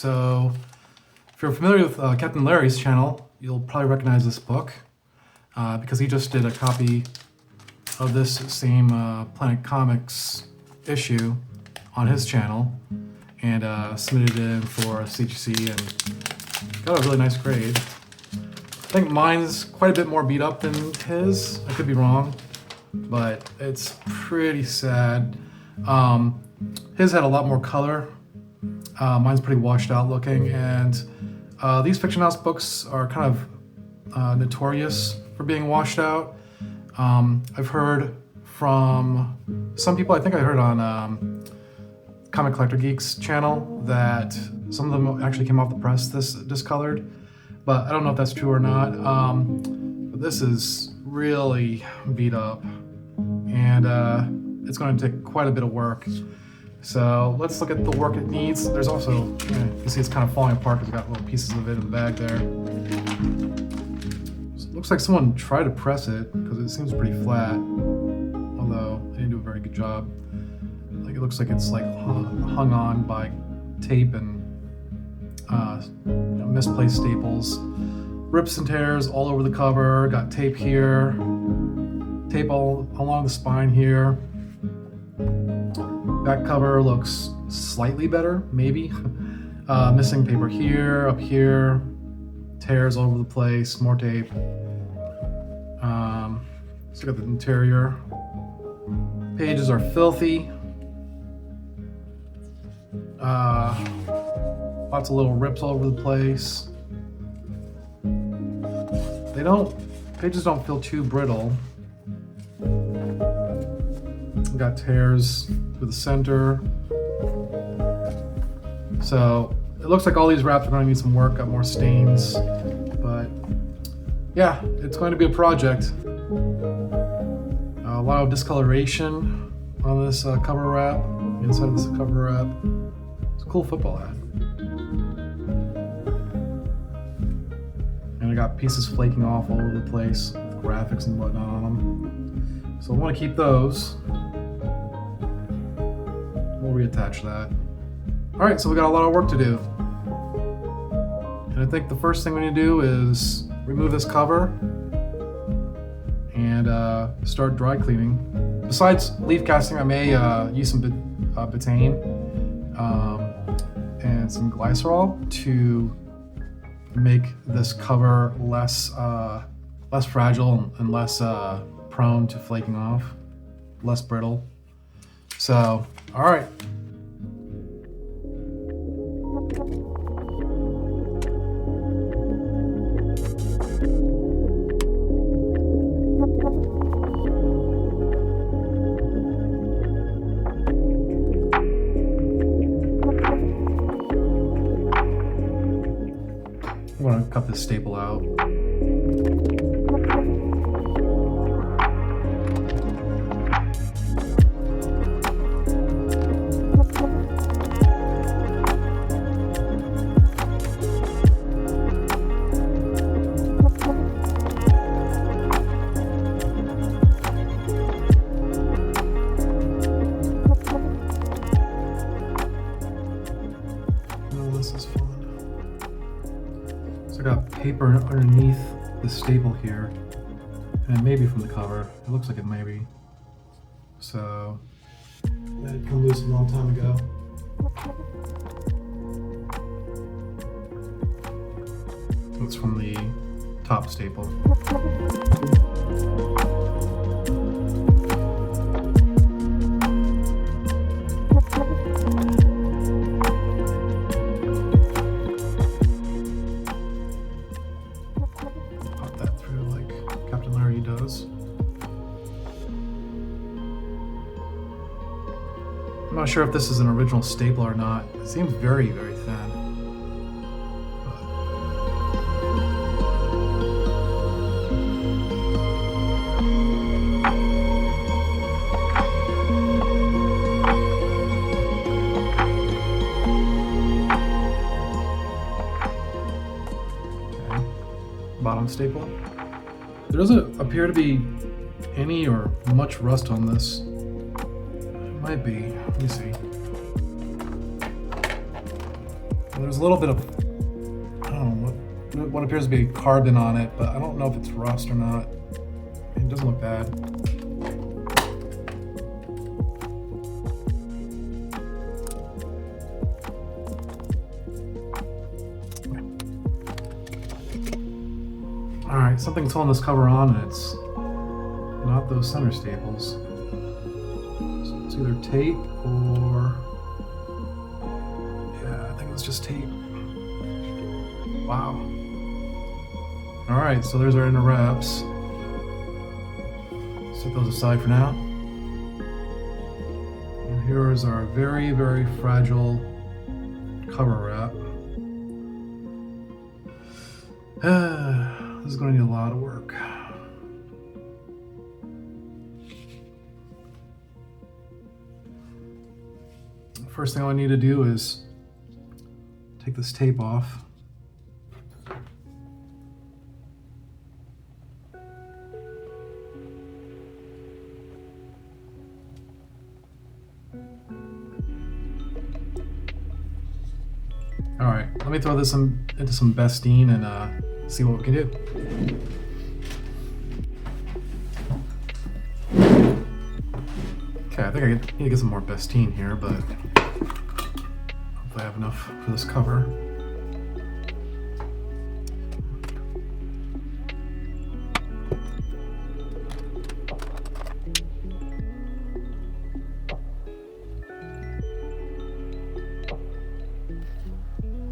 So, if you're familiar with Captain Larry's channel, you'll probably recognize this book because he just did a copy of this same Planet Comics issue on his channel and submitted it in for CGC and got a really nice grade. I think mine's quite a bit more beat up than his. I could be wrong, but it's pretty sad. His had a lot more color. Mine's pretty washed out looking, and these Fiction House books are kind of notorious for being washed out. I've heard from some people, I think I heard on Comic Collector Geek's channel, that some of them actually came off the press this discolored, but I don't know if that's true or not. But this is really beat up, and it's going to take quite a bit of work. So let's look at the work it needs. There's also, you can see it's kind of falling apart because it's got little pieces of it in the bag there. So it looks like someone tried to press it because it seems pretty flat, although they didn't do a very good job. Like, it looks like it's like hung on by tape and misplaced staples. Rips and tears all over the cover. Got tape here, tape all along the spine here. Back cover looks slightly better, maybe. Missing paper here, up here, tears all over the place, more tape. Let's look at the interior. Pages are filthy. Lots of little rips all over the place. Pages don't feel too brittle. We've got tears through the center. So it looks like all these wraps are going to need some work, got more stains, but yeah, it's going to be a project. A lot of discoloration on this cover wrap, inside of this cover wrap. It's a cool football hat. And I got pieces flaking off all over the place with graphics and whatnot on them. So I want to keep those. We'll reattach that. All right, so we got a lot of work to do. And I think the first thing we need to do is remove this cover and start dry cleaning. Besides leaf casting, I may use some betaine and some glycerol to make this cover less fragile and less prone to flaking off, less brittle. So, all right. I'm gonna cut this staple out. So I got paper underneath the staple here, and it may be from the cover. It looks like it may be. So that had come loose a long time ago. It's from the top staple. Does. I'm not sure if this is an original staple or not. It seems very, very thin. Okay. Bottom staple. There doesn't appear to be any or much rust on this. It might be. Let me see. There's a little bit of, I don't know, what appears to be carbon on it, but I don't know if it's rust or not. It doesn't look bad. Alright, something's holding this cover on, and it's not those center staples. So it's either tape or... yeah, I think it was just tape. Wow. Alright, so there's our inner wraps. Set those aside for now. And here is our very, very fragile cover wrap. This is going to need a lot of work. First thing I need to do is take this tape off. All right, let me throw this into some Bestine and see what we can do. Okay, I think I need to get some more Bestine here, but hopefully I have enough for this cover.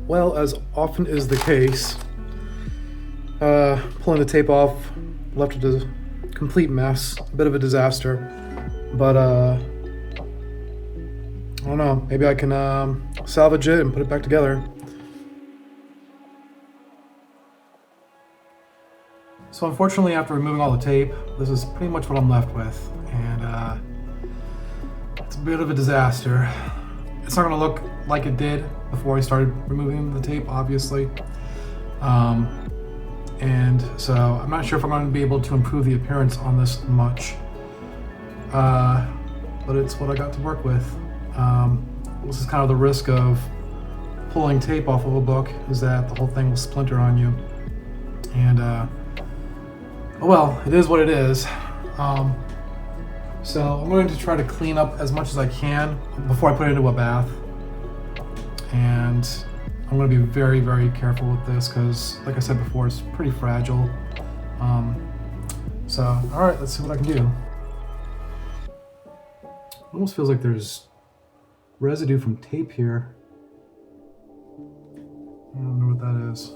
Well, as often is the case, pulling the tape off left it a complete mess, a bit of a disaster. But I don't know, maybe I can salvage it and put it back together. So unfortunately, after removing all the tape, this is pretty much what I'm left with, and it's a bit of a disaster. It's not going to look like it did before I started removing the tape, obviously. And so I'm not sure if I'm going to be able to improve the appearance on this much. But it's what I got to work with. This is kind of the risk of pulling tape off of a book, is that the whole thing will splinter on you. And oh well, it is what it is. So I'm going to try to clean up as much as I can before I put it into a bath. And I'm going to be very, very careful with this because, like I said before, it's pretty fragile. So, all right, let's see what I can do. It almost feels like there's residue from tape here. I don't know what that is.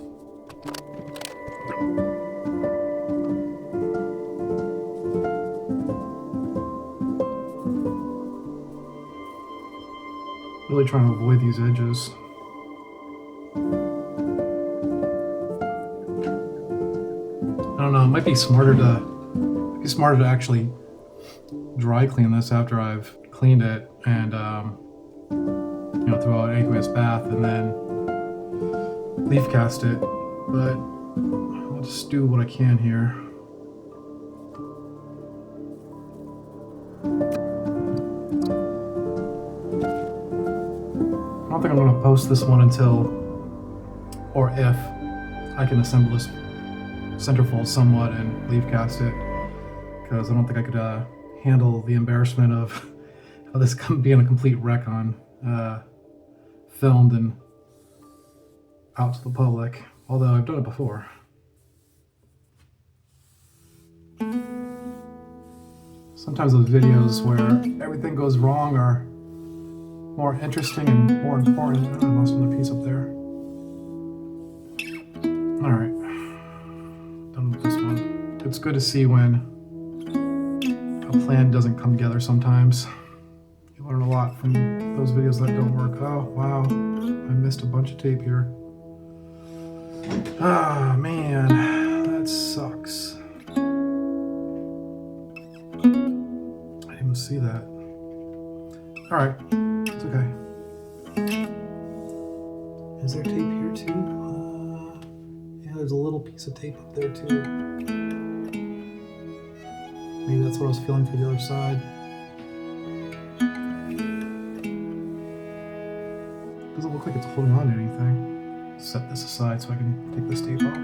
Really trying to avoid these edges. I don't know, it might be smarter to actually dry clean this after I've cleaned it and throw out an aqueous bath and then leaf cast it, but I'll just do what I can here. I don't think I'm going to post this one until, or if, I can assemble this centerfold somewhat and leaf cast it, because I don't think I could handle the embarrassment of this being a complete wreck on filmed and out to the public, although I've done it before. Sometimes those videos where everything goes wrong are more interesting and more important. Oh, I lost another piece up there. Alright, done with this one. It's good to see when a plan doesn't come together sometimes. You learn a lot from those videos that don't work. Oh, wow, I missed a bunch of tape here. Ah, man, that sucks. I didn't even see that. Alright, it's okay. Is there tape here too? Yeah, there's a little piece of tape up there too. Maybe that's what I was feeling for the other side. Doesn't look like it's holding on to anything. set this aside so I can take this tape off.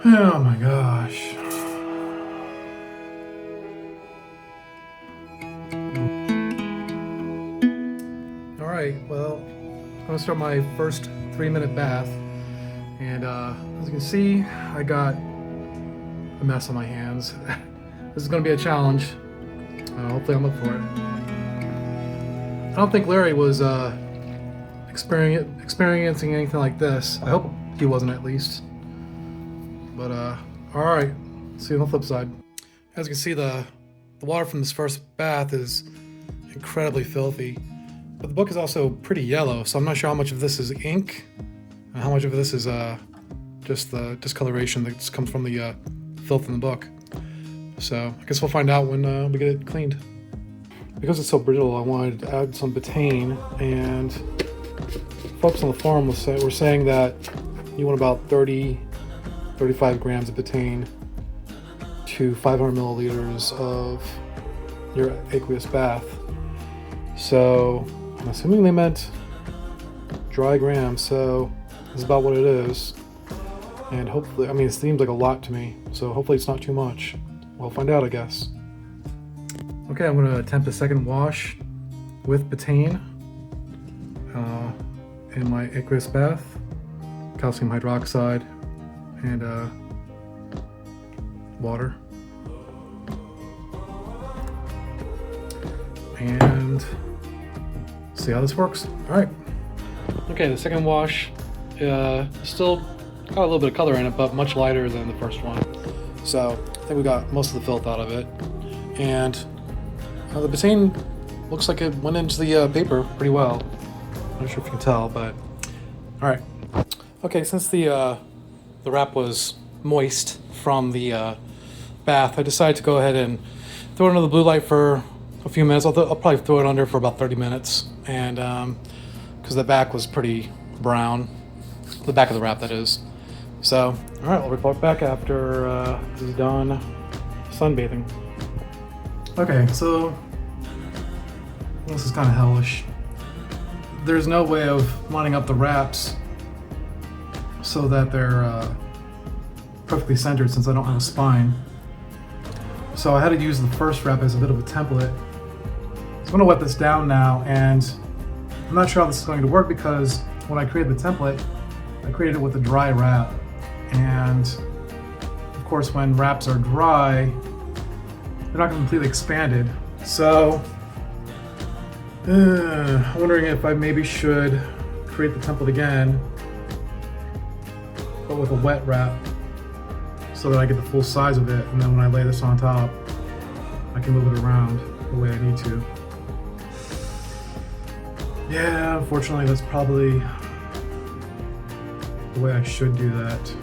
Oh my gosh. All right, well, I'm gonna start my first 3-minute bath. And as you can see, I got a mess on my hands. This is gonna be a challenge. Hopefully I'm up for it. I don't think Larry was experiencing anything like this. I hope he wasn't, at least. But alright, see you on the flip side. As you can see, the water from this first bath is incredibly filthy. But the book is also pretty yellow, so I'm not sure how much of this is ink and how much of this is just the discoloration that comes from the filth in the book. So I guess we'll find out when we get it cleaned. Because it's so brittle, I wanted to add some betaine, and folks on the forum were saying that you want about 35 grams of betaine to 500 milliliters of your aqueous bath. So I'm assuming they meant dry grams, so this is about what it is. And hopefully, I mean, it seems like a lot to me, so hopefully it's not too much. We'll find out, I guess. Okay, I'm going to attempt a second wash with betaine in my aqueous bath, calcium hydroxide, and water. And see how this works. All right. Okay, the second wash still got a little bit of color in it, but much lighter than the first one. So I think we got most of the filth out of it. And the betaine looks like it went into the paper pretty well. I'm not sure if you can tell, but all right. Okay, since the wrap was moist from the bath, I decided to go ahead and throw it under the blue light for a few minutes. I'll probably throw it under for about 30 minutes, and because the back was pretty brown, the back of the wrap, that is. So, all right, I'll report back after this is done sunbathing. Okay, so this is kind of hellish. There's no way of lining up the wraps so that they're perfectly centered since I don't have a spine. So I had to use the first wrap as a bit of a template. So I'm gonna wet this down now, and I'm not sure how this is going to work because when I created the template, I created it with a dry wrap. And of course, when wraps are dry, they're not completely expanded. So I'm wondering if I maybe should create the template again, but with a wet wrap, so that I get the full size of it, and then when I lay this on top, I can move it around the way I need to. Yeah, unfortunately, that's probably the way I should do that.